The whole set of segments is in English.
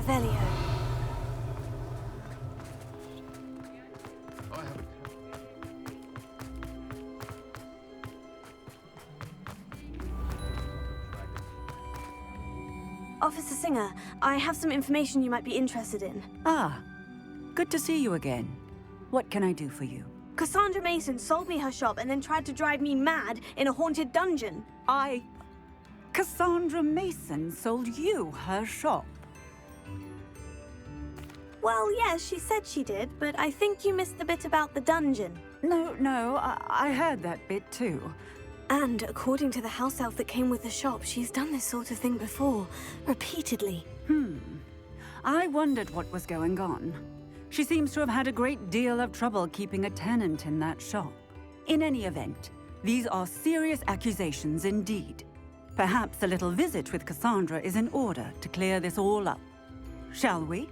Revelio. Officer Singer, I have some information you might be interested in. Ah, good to see you again. What can I do for you? Cassandra Meyson sold me her shop and then tried to drive me mad in a haunted dungeon. Cassandra Meyson sold you her shop? Well, yes, she said she did, but I think you missed the bit about the dungeon. No, I heard that bit too. And according to the house elf that came with the shop, she's done this sort of thing before, repeatedly. I wondered what was going on. She seems to have had a great deal of trouble keeping a tenant in that shop. In any event, these are serious accusations indeed. Perhaps a little visit with Cassandra is in order to clear this all up. Shall we?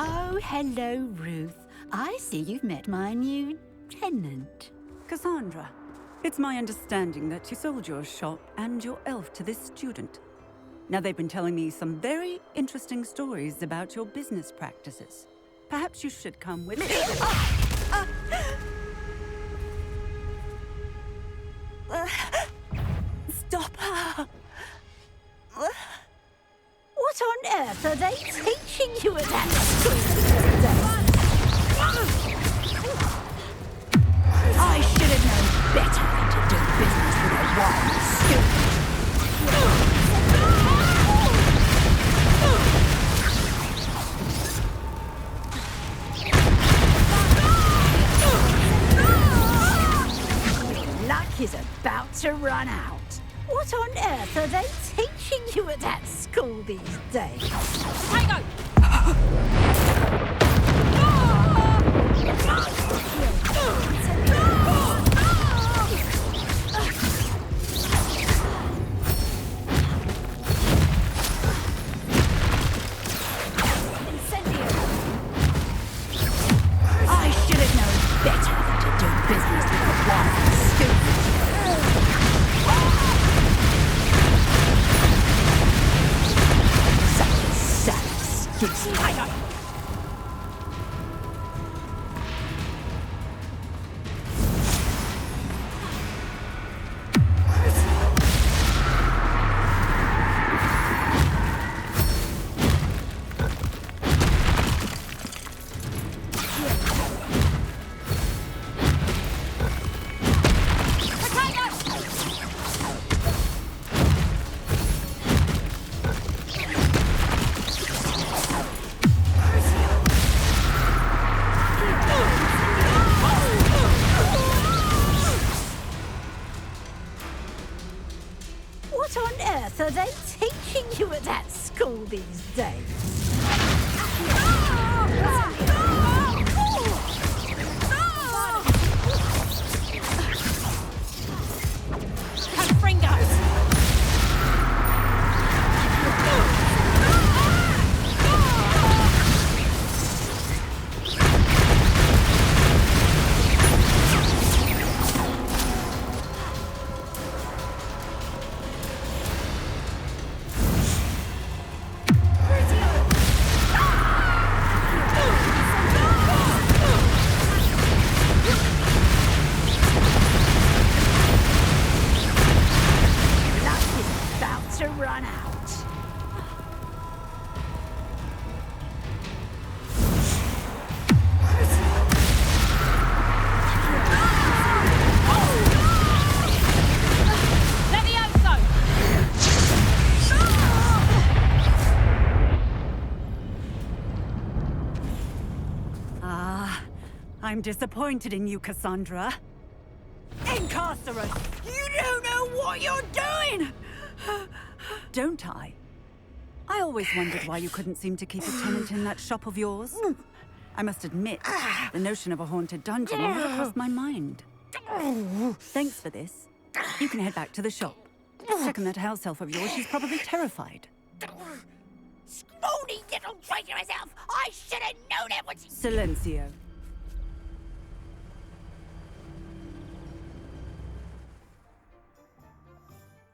Oh, hello, Ruth. I see you've met my new tenant. Cassandra, it's my understanding that you sold your shop and your elf to this student. Now, they've been telling me some very interesting stories about your business practices. Perhaps you should come with me. Stop her! What on earth are they teaching you at that school? I should have known better than to do business with a wild student. Luck is about to run out. What on earth are they teaching you at that school these days? Tango! I should have known better than to do business with a wild student. What on earth are they teaching you at that school these days? I'm disappointed in you, Cassandra. Incarcerate! You don't know what you're doing! Don't I? I always wondered why you couldn't seem to keep a tenant in that shop of yours. I must admit, the notion of a haunted dungeon never crossed my mind. Thanks for this. You can head back to the shop. Second that house elf of yours, she's probably terrified. Scrawny little traitorous elf! I should have known it was... Silencio.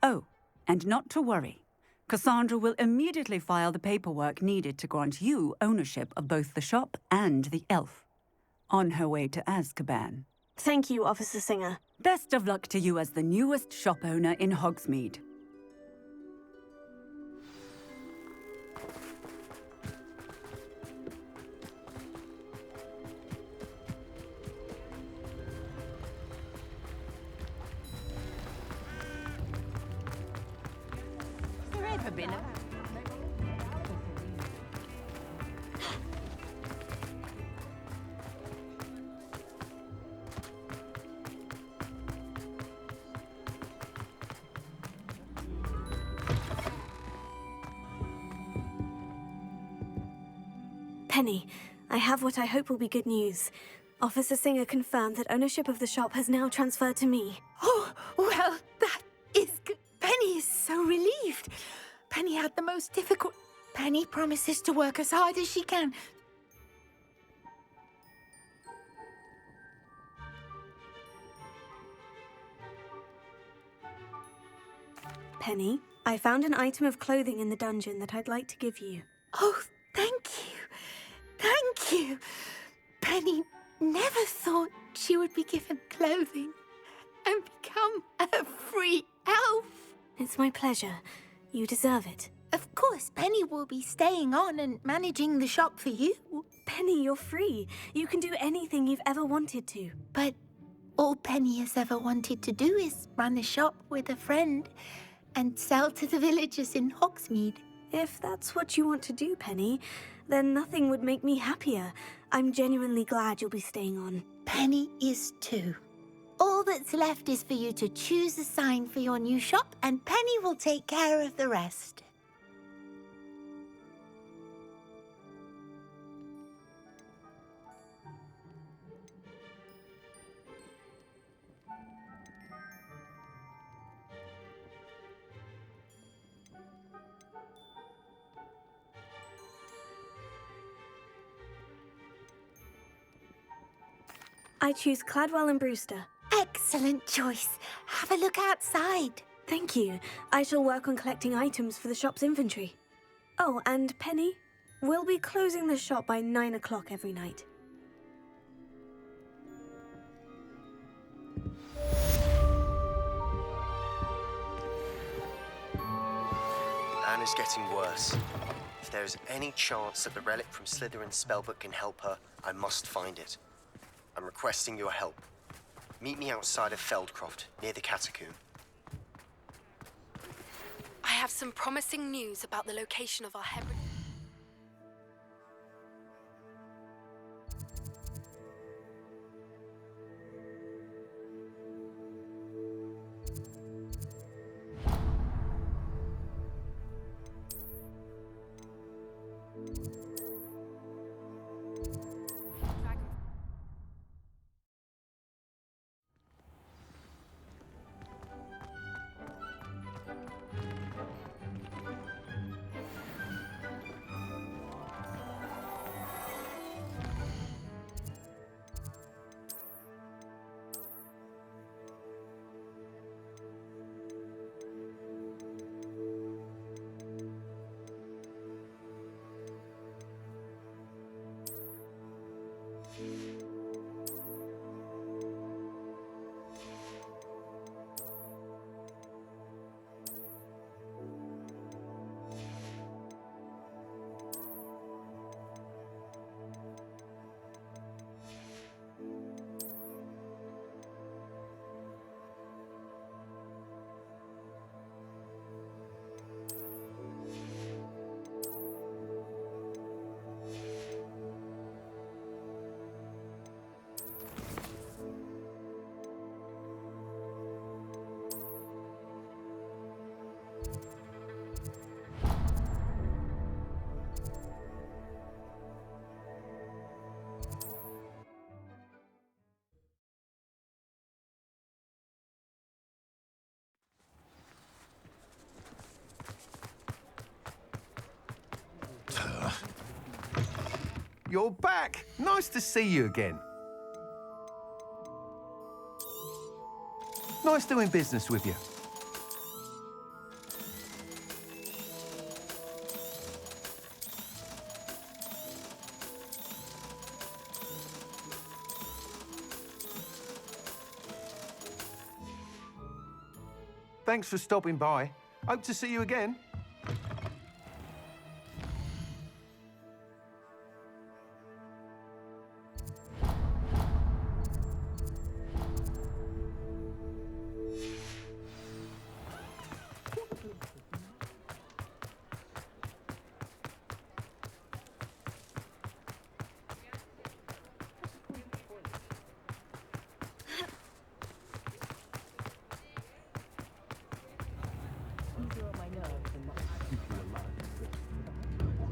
Oh, and not to worry. Cassandra will immediately file the paperwork needed to grant you ownership of both the shop and the elf. On her way to Azkaban. Thank you, Officer Singer. Best of luck to you as the newest shop owner in Hogsmeade. Penny, I have what I hope will be good news. Officer Singer confirmed that ownership of the shop has now transferred to me. Oh, well, that is good. Penny is so relieved. Penny had the most difficult... Penny promises to work as hard as she can. Penny, I found an item of clothing in the dungeon that I'd like to give you. Oh, thank you. Thank you. Penny never thought she would be given clothing and become a free elf. It's my pleasure. You deserve it. Of course, Penny will be staying on and managing the shop for you. Penny, you're free. You can do anything you've ever wanted to. But all Penny has ever wanted to do is run a shop with a friend and sell to the villagers in Hogsmeade. If that's what you want to do, Penny, then nothing would make me happier. I'm genuinely glad you'll be staying on. Penny is too. All that's left is for you to choose a sign for your new shop, and Penny will take care of the rest. I choose Cladwell and Brewster. Excellent choice. Have a look outside. Thank you. I shall work on collecting items for the shop's inventory. Oh, and Penny, we'll be closing the shop by 9 o'clock every night. Anna's getting worse. If there is any chance that the relic from Slytherin's spellbook can help her, I must find it. I'm requesting your help. Meet me outside of Feldcroft, near the Catacomb. I have some promising news about the location of our heritage. you're back. Nice to see you again. Nice doing business with you. Thanks for stopping by. Hope to see you again.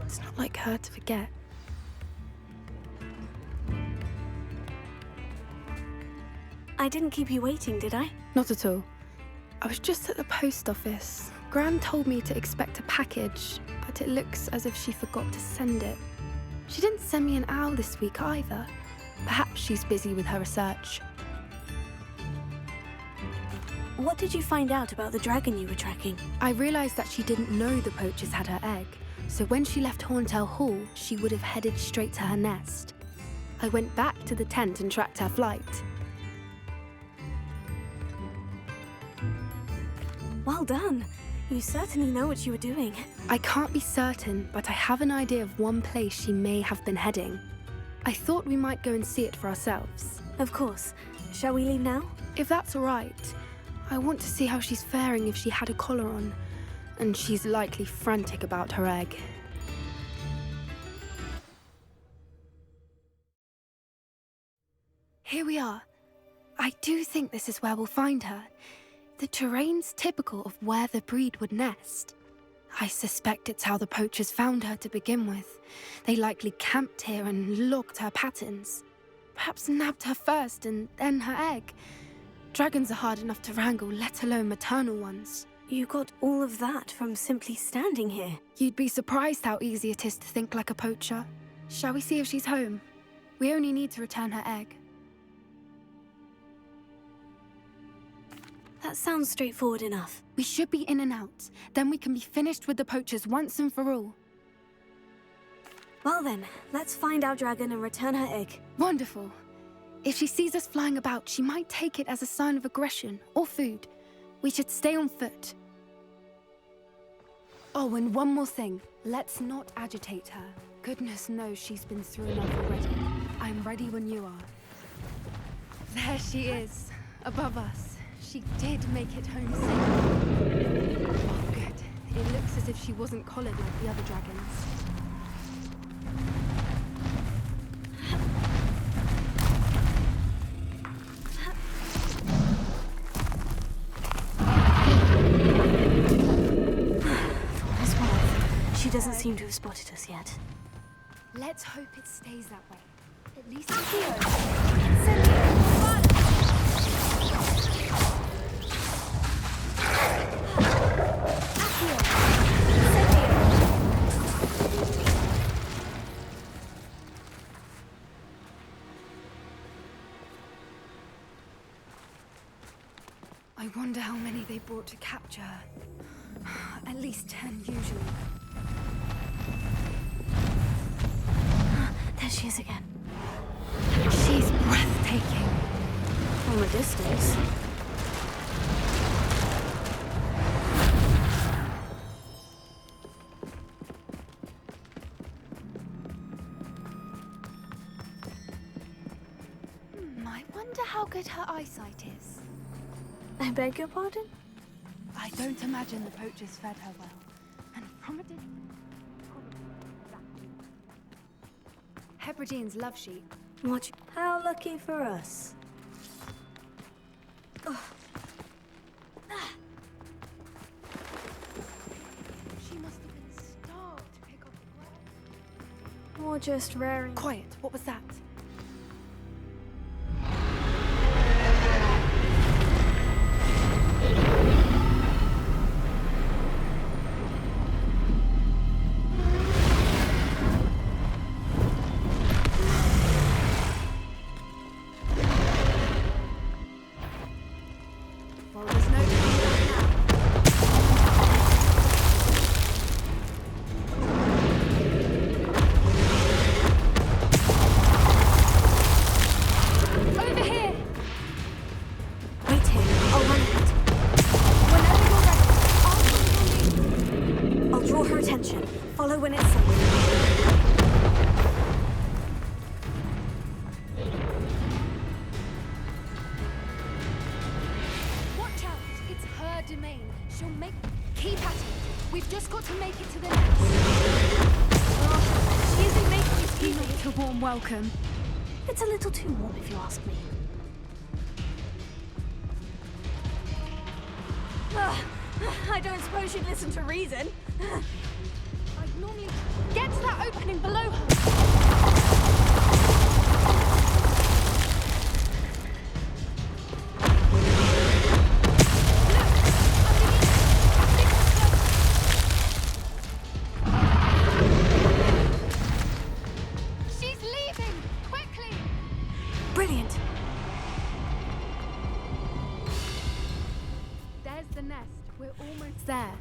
It's not like her to forget. I didn't keep you waiting, did I? Not at all. I was just at the post office. Gran told me to expect a package, but it looks as if she forgot to send it. She didn't send me an owl this week either. Perhaps she's busy with her research. What did you find out about the dragon you were tracking? I realized that she didn't know the poachers had her egg, so when she left Horntail Hall, she would have headed straight to her nest. I went back to the tent and tracked her flight. Well done. You certainly know what you were doing. I can't be certain, but I have an idea of one place she may have been heading. I thought we might go and see it for ourselves. Of course. Shall we leave now? If that's all right. I want to see how she's faring if she had a collar on. And she's likely frantic about her egg. Here we are. I do think this is where we'll find her. The terrain's typical of where the breed would nest. I suspect it's how the poachers found her to begin with. They likely camped here and logged her patterns. Perhaps nabbed her first and then her egg. Dragons are hard enough to wrangle, let alone maternal ones. You got all of that from simply standing here. You'd be surprised how easy it is to think like a poacher. Shall we see if she's home? We only need to return her egg. That sounds straightforward enough. We should be in and out. Then we can be finished with the poachers once and for all. Well then, let's find our dragon and return her egg. Wonderful. If she sees us flying about, she might take it as a sign of aggression or food. We should stay on foot. Oh, and one more thing. Let's not agitate her. Goodness knows she's been through enough already. I'm ready when you are. There she is, above us. She did make it home safe. Oh, good. It looks as if she wasn't collared like the other dragons. She doesn't seem to have spotted us yet. Let's hope it stays that way. At least here. I wonder how many they brought to capture her. At least 10 usually. There she is again. She's breathtaking. From a distance. I wonder how good her eyesight is. I beg your pardon? I don't imagine the poachers fed her well. And from a distance... Hebrideans love sheep. Watch. How lucky for us. Ugh. She must have been starved to pick up the grass. Or just raring. Quiet, what was that? She'll make... Keep at it. We've just got to make it to the nest. She isn't making it easy. Not a warm welcome. It's a little too warm, if you ask me. I don't suppose she'd listen to reason. I'd normally... Get to that opening below her. She's leaving! Quickly! Brilliant. There's the nest. We're almost there.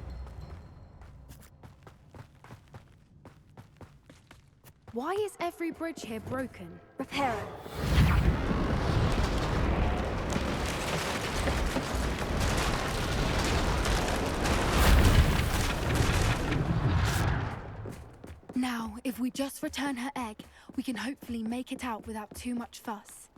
Why is every bridge here broken? Repair it. Now, if we just return her egg, we can hopefully make it out without too much fuss.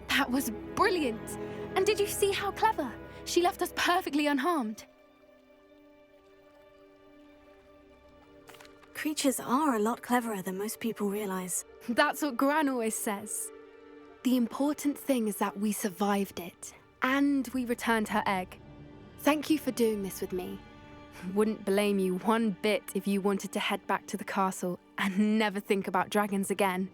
That was brilliant! And did you see how clever? She left us perfectly unharmed. Creatures are a lot cleverer than most people realize. That's what Gran always says. The important thing is that we survived it, and we returned her egg. Thank you for doing this with me. Wouldn't blame you one bit if you wanted to head back to the castle and never think about dragons again.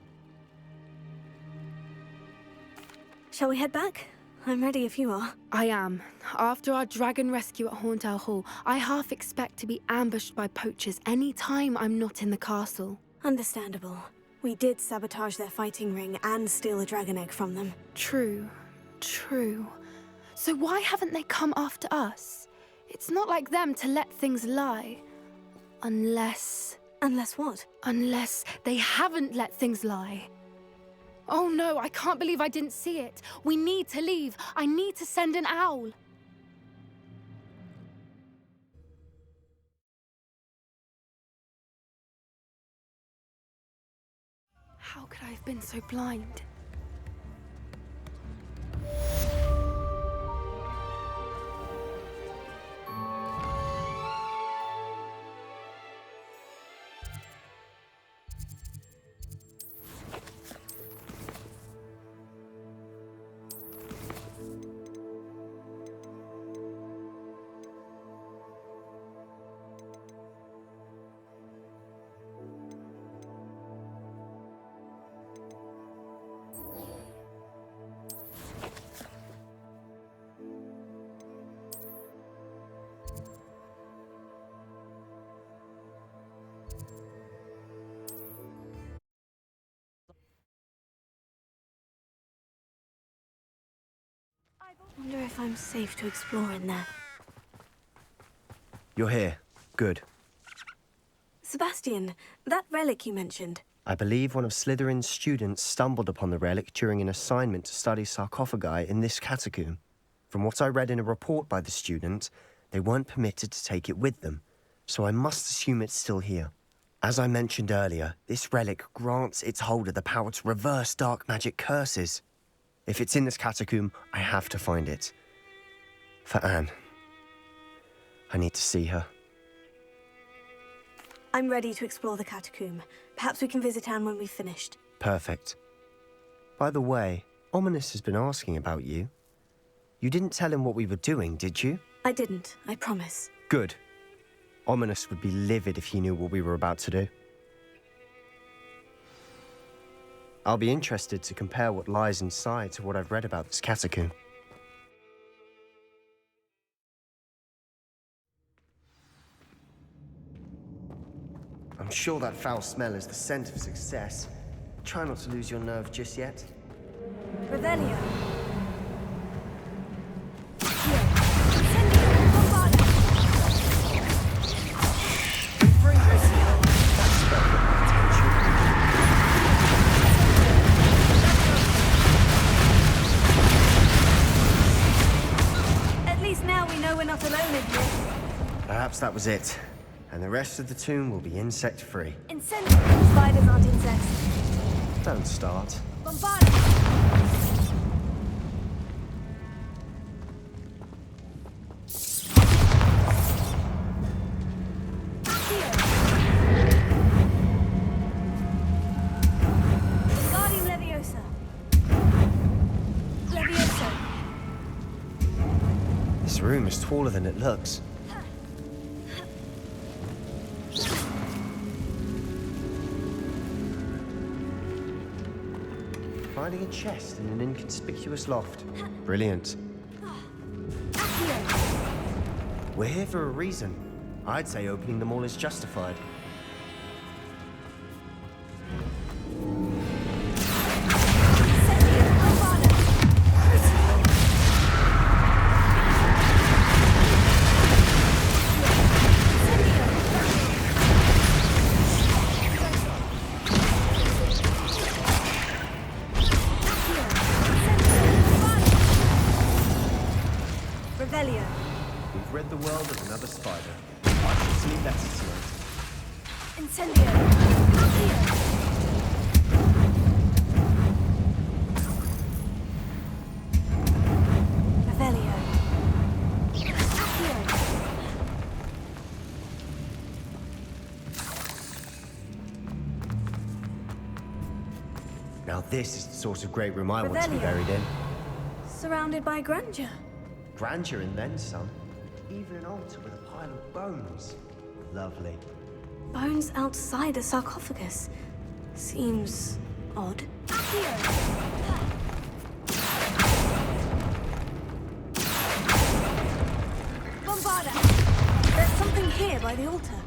Shall we head back? I'm ready if you are. I am. After our dragon rescue at Hauntel Hall, I half expect to be ambushed by poachers any time I'm not in the castle. Understandable. We did sabotage their fighting ring and steal a dragon egg from them. True. True. So why haven't they come after us? It's not like them to let things lie. Unless... Unless what? Unless they haven't let things lie. Oh no, I can't believe I didn't see it. We need to leave. I need to send an owl. How could I have been so blind? I wonder if I'm safe to explore in there. You're here. Good. Sebastian, that relic you mentioned. I believe one of Slytherin's students stumbled upon the relic during an assignment to study sarcophagi in this catacomb. From what I read in a report by the student, they weren't permitted to take it with them, so I must assume it's still here. As I mentioned earlier, this relic grants its holder the power to reverse dark magic curses. If it's in this catacomb, I have to find it. For Anne. I need to see her. I'm ready to explore the catacomb. Perhaps we can visit Anne when we've finished. Perfect. By the way, Ominous has been asking about you. You didn't tell him what we were doing, did you? I didn't, I promise. Good. Ominous would be livid if he knew what we were about to do. I'll be interested to compare what lies inside to what I've read about this catacomb. I'm sure that foul smell is the scent of success. Try not to lose your nerve just yet. Revelio. At least now we know we're not alone in here. Perhaps that was it. And the rest of the tomb will be insect-free. Incendiary. Spiders aren't insects. Don't start. Bombard. Guardian Leviosa. Leviosa. This room is taller than it looks. Finding a chest in an inconspicuous loft. Brilliant. We're here for a reason. I'd say opening them all is justified. Revelio. We've read the world of another spider. I should see better tonight. Incendio. Revelio. Now this is the sort of great room I want to be buried in. Surrounded by grandeur. Grandeur and then some. Even an altar with a pile of bones. Lovely. Bones outside a sarcophagus. Seems odd. Bombarda! There's something here by the altar.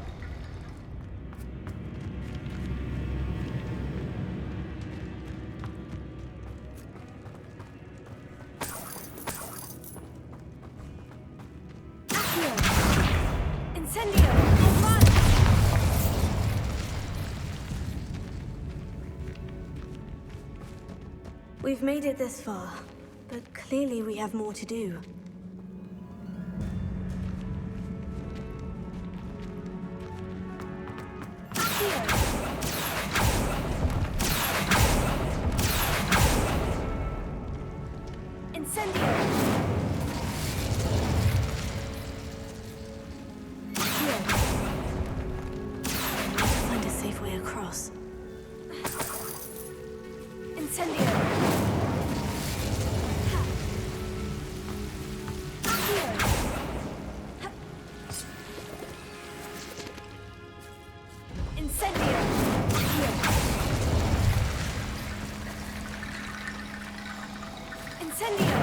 Incendio! Bombarda! We've made it this far, but clearly we have more to do. Incendio! Find a safe way across. Incendio! Incendio! Incendio!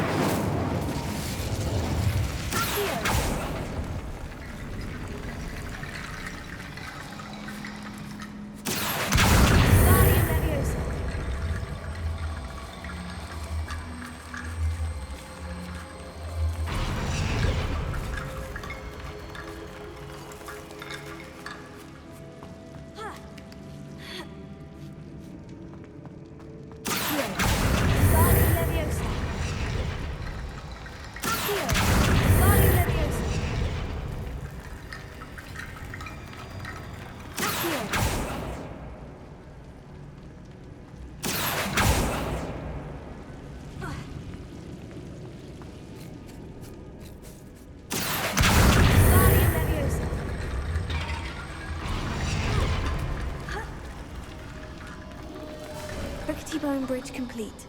Guardian Leviosa. Guardian Leviosa. Guardian Leviosa. Guardian Leviosa. Rickety bone bridge complete.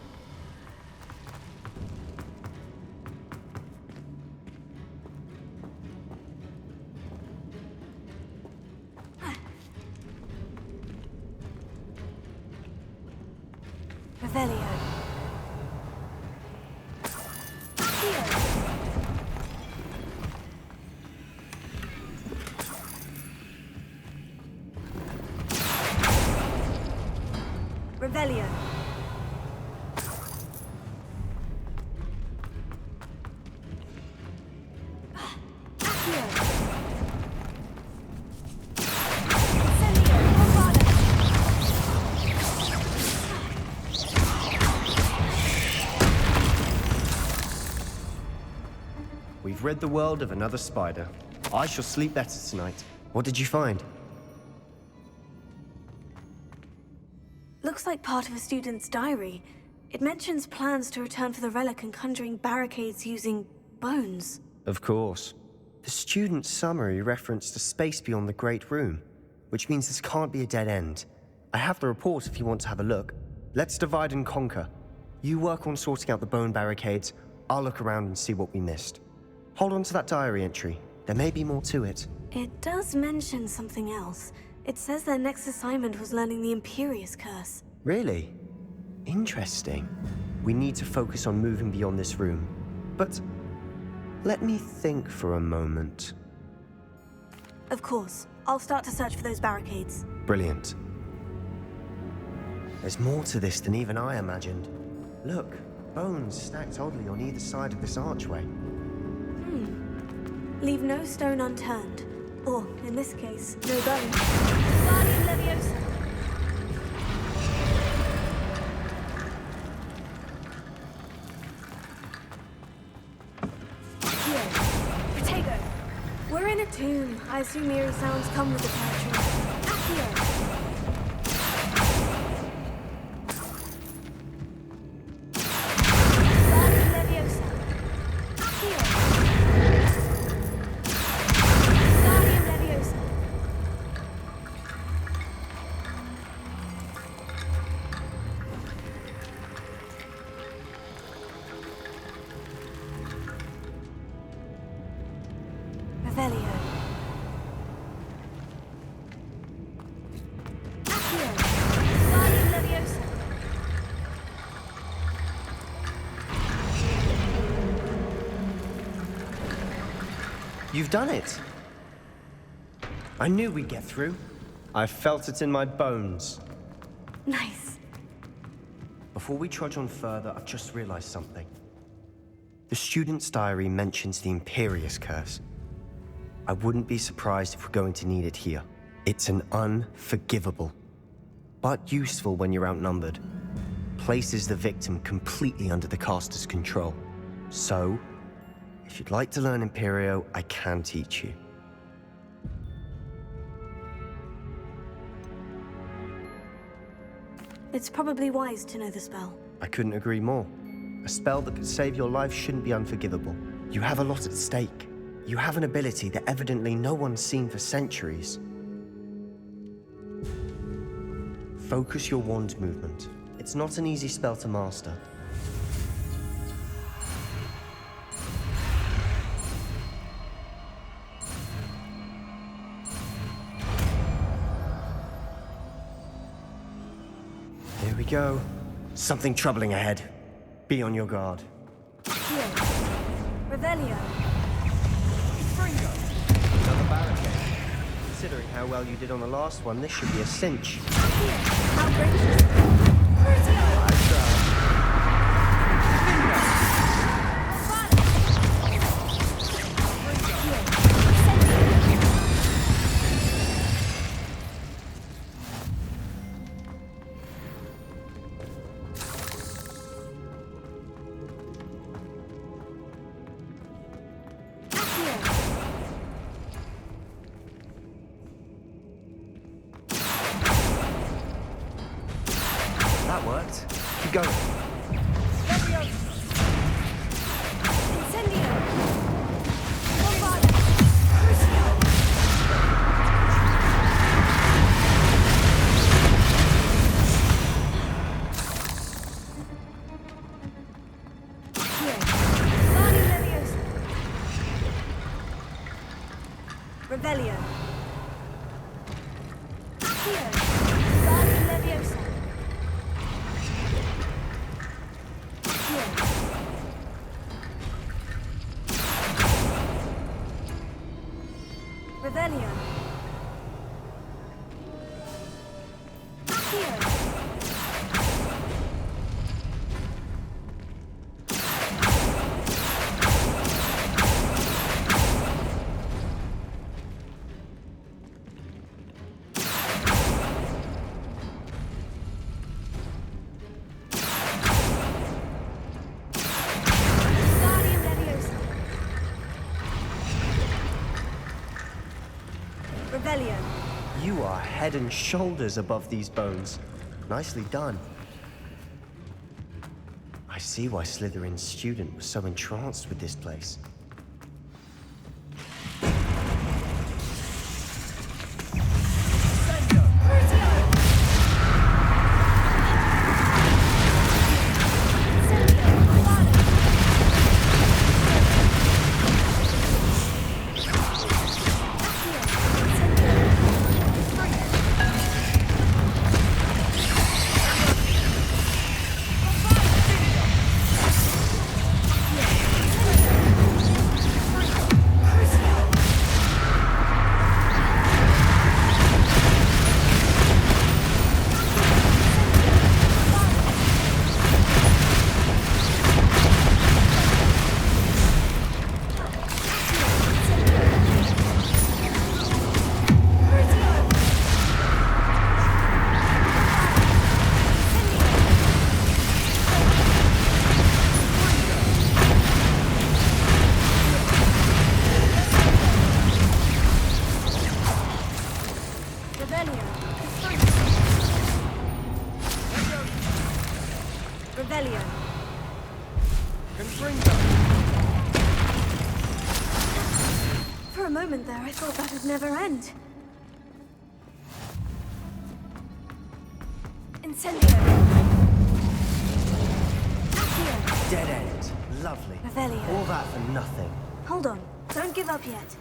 Revelio. Accio. Revelio. We've rid the world of another spider. I shall sleep better tonight. What did you find? Looks like part of a student's diary. It mentions plans to return for the relic and conjuring barricades using bones. Of course. The student's summary referenced a space beyond the Great Room, which means this can't be a dead end. I have the report if you want to have a look. Let's divide and conquer. You work on sorting out the bone barricades. I'll look around and see what we missed. Hold on to that diary entry. There may be more to it. It does mention something else. It says their next assignment was learning the Imperious Curse. Really? Interesting. We need to focus on moving beyond this room. But let me think for a moment. Of course. I'll start to search for those barricades. Brilliant. There's more to this than even I imagined. Look, bones stacked oddly on either side of this archway. Leave no stone unturned. Or, in this case, no bone. Guardian Leviosa. Here. Protego. We're in a tomb. I assume eerie sounds come with the territory. Accio. Guardian Leviosa. Accio. Guardian Leviosa. Revelio. Accio. Guardian Leviosa. You've done it! I knew we'd get through. I felt it in my bones. Nice. Before we trudge on further, I've just realized something. The student's diary mentions the Imperious Curse. I wouldn't be surprised if we're going to need it here. It's an unforgivable, but useful when you're outnumbered. Places the victim completely under the caster's control. So, if you'd like to learn Imperio, I can teach you. It's probably wise to know the spell. I couldn't agree more. A spell that could save your life shouldn't be unforgivable. You have a lot at stake. You have an ability that evidently no one's seen for centuries. Focus your wand movement. It's not an easy spell to master. Here we go. Something troubling ahead. Be on your guard. Here. Revelio. Another barricade. Considering how well you did on the last one, this should be a cinch. Here. Outrageous. I tried. That worked. Keep going. Incendio. Bombarda. Crucio. Here. Guardian Leviosa. Revelio. Here. Guardian Leviosa. Revelio. Accio. Guardian Leviosa. Revelio. You are head and shoulders above these bones. Nicely done. I see why Slytherin's student was so entranced with this place. Revelio. For a moment there, I thought that would never end. Incendio. Accio. Dead end. Lovely. Revelio. All that for nothing. Hold on. Don't give up yet.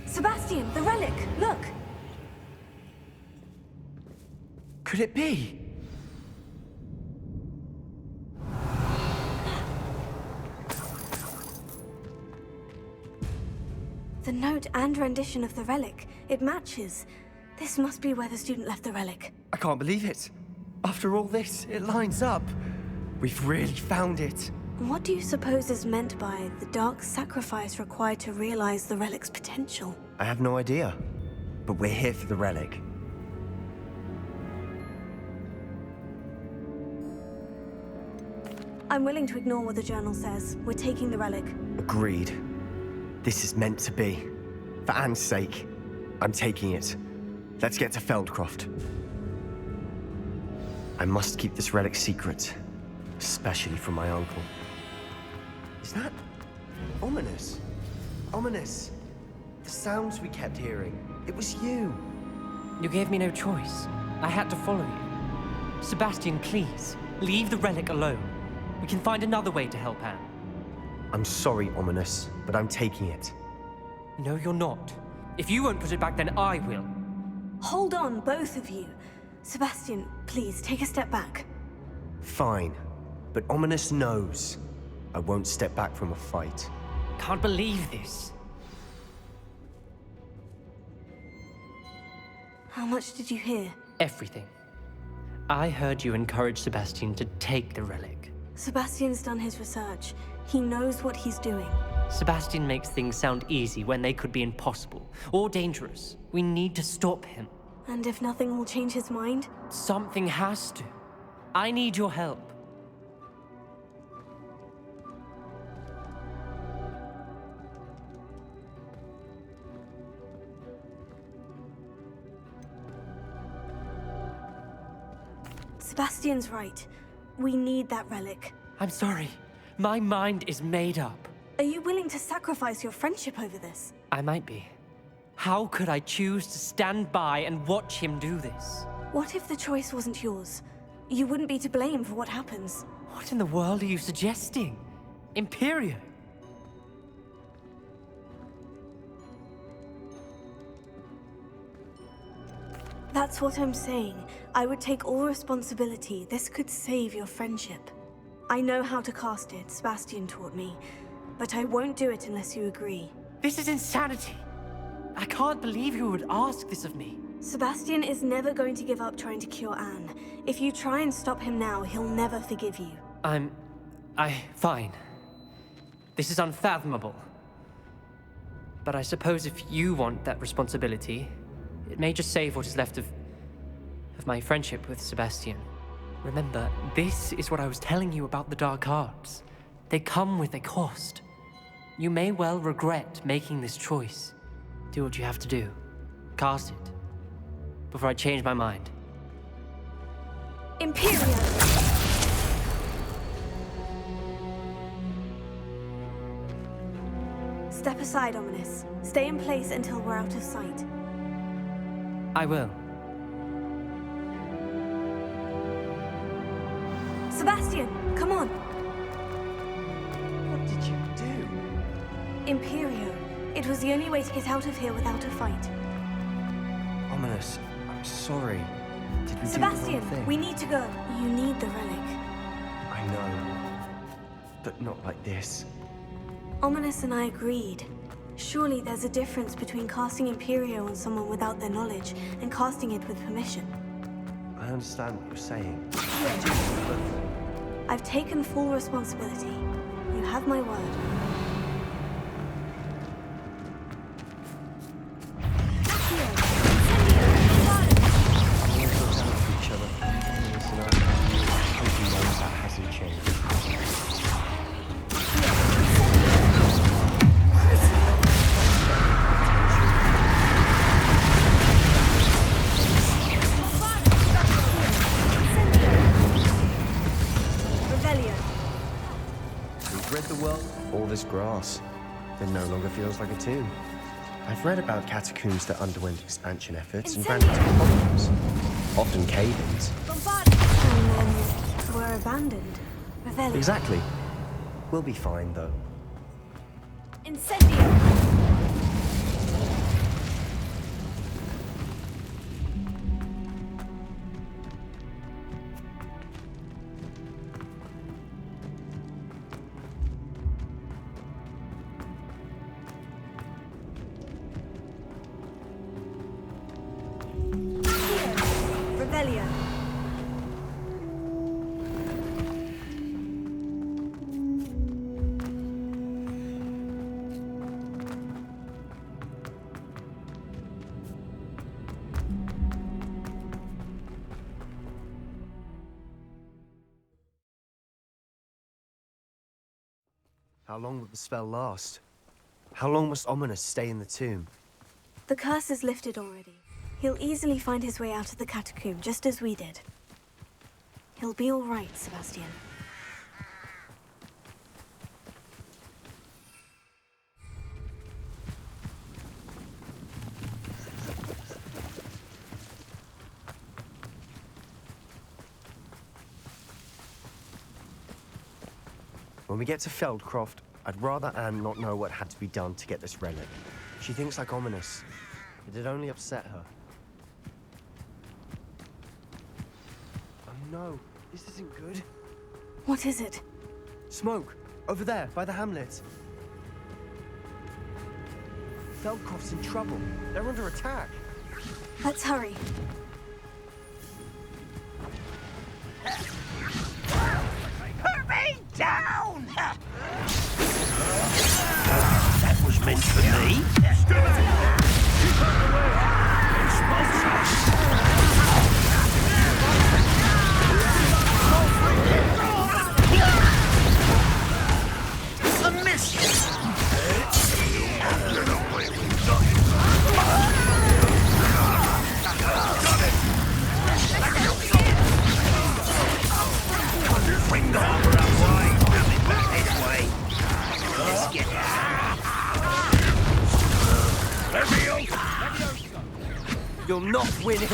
Sebastian, the relic. Look. Could it be? The note and rendition of the relic. It matches. This must be where the student left the relic. I can't believe it. After all this, it lines up. We've really found it. What do you suppose is meant by the dark sacrifice required to realize the relic's potential? I have no idea. But we're here for the relic. I'm willing to ignore what the journal says. We're taking the relic. Agreed. This is meant to be. For Anne's sake, I'm taking it. Let's get to Feldcroft. I must keep this relic secret, especially from my uncle. Is that ominous? Ominous. The sounds we kept hearing. It was you. You gave me no choice. I had to follow you. Sebastian, please, leave the relic alone. We can find another way to help Anne. I'm sorry, Ominous, but I'm taking it. No, you're not. If you won't put it back, then I will. Hold on, both of you. Sebastian, please, take a step back. Fine. But Ominous knows I won't step back from a fight. Can't believe this. How much did you hear? Everything. I heard you encourage Sebastian to take the relic. Sebastian's done his research. He knows what he's doing. Sebastian makes things sound easy when they could be impossible or dangerous. We need to stop him. And if nothing will change his mind? Something has to. I need your help. Sebastian's right. We need that relic. I'm sorry. My mind is made up. Are you willing to sacrifice your friendship over this? I might be. How could I choose to stand by and watch him do this? What if the choice wasn't yours? You wouldn't be to blame for what happens. What in the world are you suggesting? Imperio? That's what I'm saying. I would take all responsibility. This could save your friendship. I know how to cast it, Sebastian taught me. But I won't do it unless you agree. This is insanity. I can't believe you would ask this of me. Sebastian is never going to give up trying to cure Anne. If you try and stop him now, he'll never forgive you. Fine. This is unfathomable. But I suppose if you want that responsibility, it may just save what is left of my friendship with Sebastian. Remember, this is what I was telling you about the dark arts. They come with a cost. You may well regret making this choice. Do what you have to do. Cast it. Before I change my mind. Imperial! Step aside, Ominous. Stay in place until we're out of sight. I will. Sebastian, come on! What did you do? Imperio. It was the only way to get out of here without a fight. Ominous, I'm sorry. Did we Sebastian, do the wrong thing? we need to go. You need the relic. I know. But not like this. Ominous and I agreed. Surely there's a difference between casting Imperio on someone without their knowledge and casting it with permission. I understand what you're saying. I've taken full responsibility. You have my word. All this grass, it no longer feels like a tomb. I've read about catacombs that underwent expansion efforts and ran into problems, often cave-ins. And then were abandoned. Revelio. Exactly. We'll be fine, though. Incendio! Revelio. How long will the spell last? How long must Ominous stay in the tomb? The curse is lifted already. He'll easily find his way out of the catacomb, just as we did. He'll be all right, Sebastian. When we get to Feldcroft, I'd rather Anne not know what had to be done to get this relic. She thinks like Ominous. It'd only upset her. Oh no, this isn't good. What is it? Smoke! Over there, by the hamlet. Feldcroft's in trouble. They're under attack. Let's hurry. Put me down! That was meant for me. A miss! Bring the hammer outside. Back this way. Let's get You'll not win here.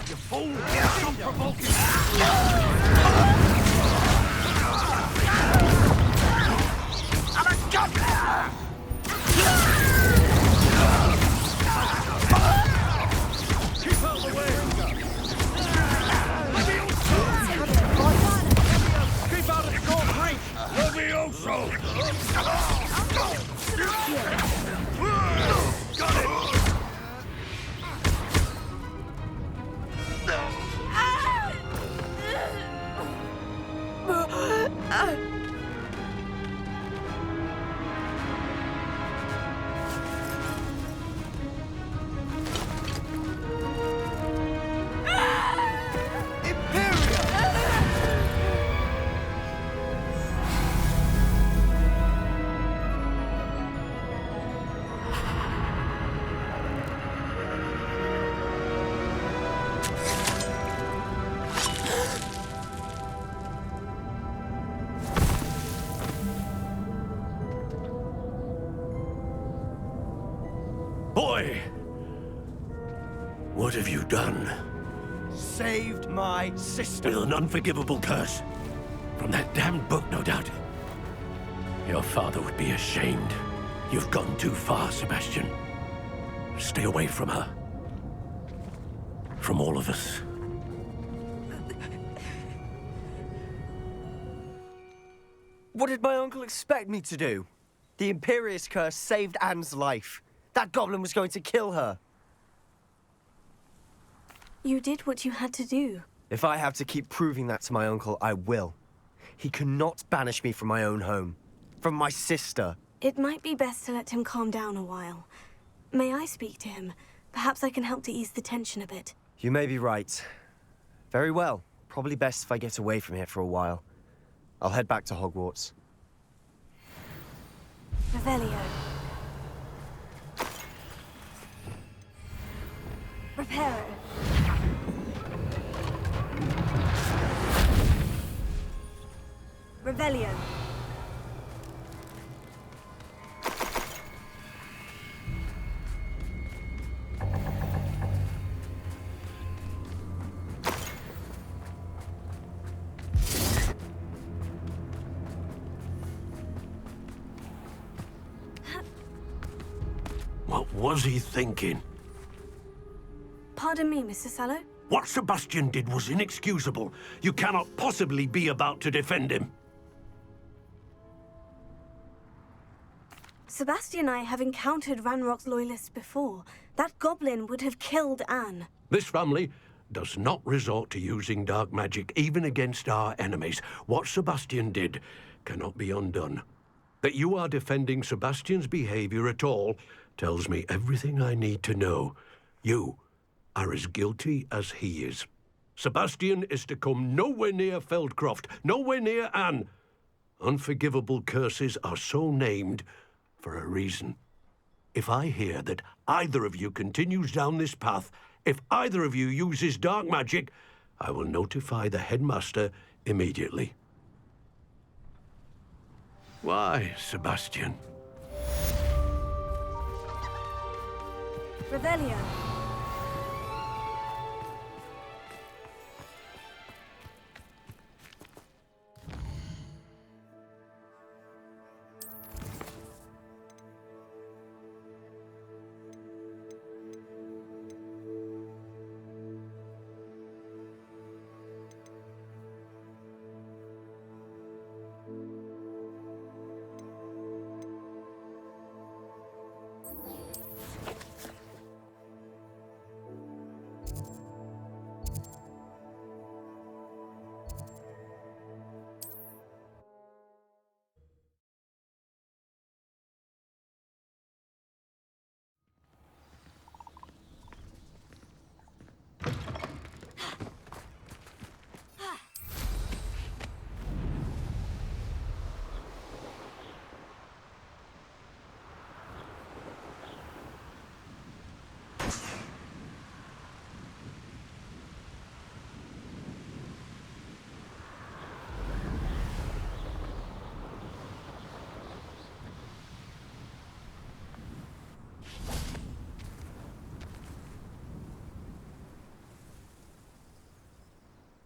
you fool! Stop provoking! Boy! What have you done? Saved my sister. With an unforgivable curse. From that damned book, no doubt. Your father would be ashamed. You've gone too far, Sebastian. Stay away from her. From all of us. What did my uncle expect me to do? The Imperious curse saved Anne's life. That goblin was going to kill her. You did what you had to do. If I have to keep proving that to my uncle, I will. He cannot banish me from my own home. From my sister. It might be best to let him calm down a while. May I speak to him? Perhaps I can help to ease the tension a bit. You may be right. Very well. Probably best if I get away from here for a while. I'll head back to Hogwarts. Revelio. Reparo. Revelio. What was he thinking? Pardon me, Mr. Sallow? What Sebastian did was inexcusable. You cannot possibly be about to defend him. Sebastian and I have encountered Ranrock's loyalists before. That goblin would have killed Anne. This family does not resort to using dark magic, even against our enemies. What Sebastian did cannot be undone. That you are defending Sebastian's behavior at all tells me everything I need to know. You are as guilty as he is. Sebastian is to come nowhere near Feldcroft, nowhere near Anne. Unforgivable curses are so named for a reason. If I hear that either of you continues down this path, if either of you uses dark magic, I will notify the headmaster immediately. Why, Sebastian? Revelio.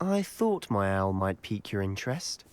I thought my owl might pique your interest.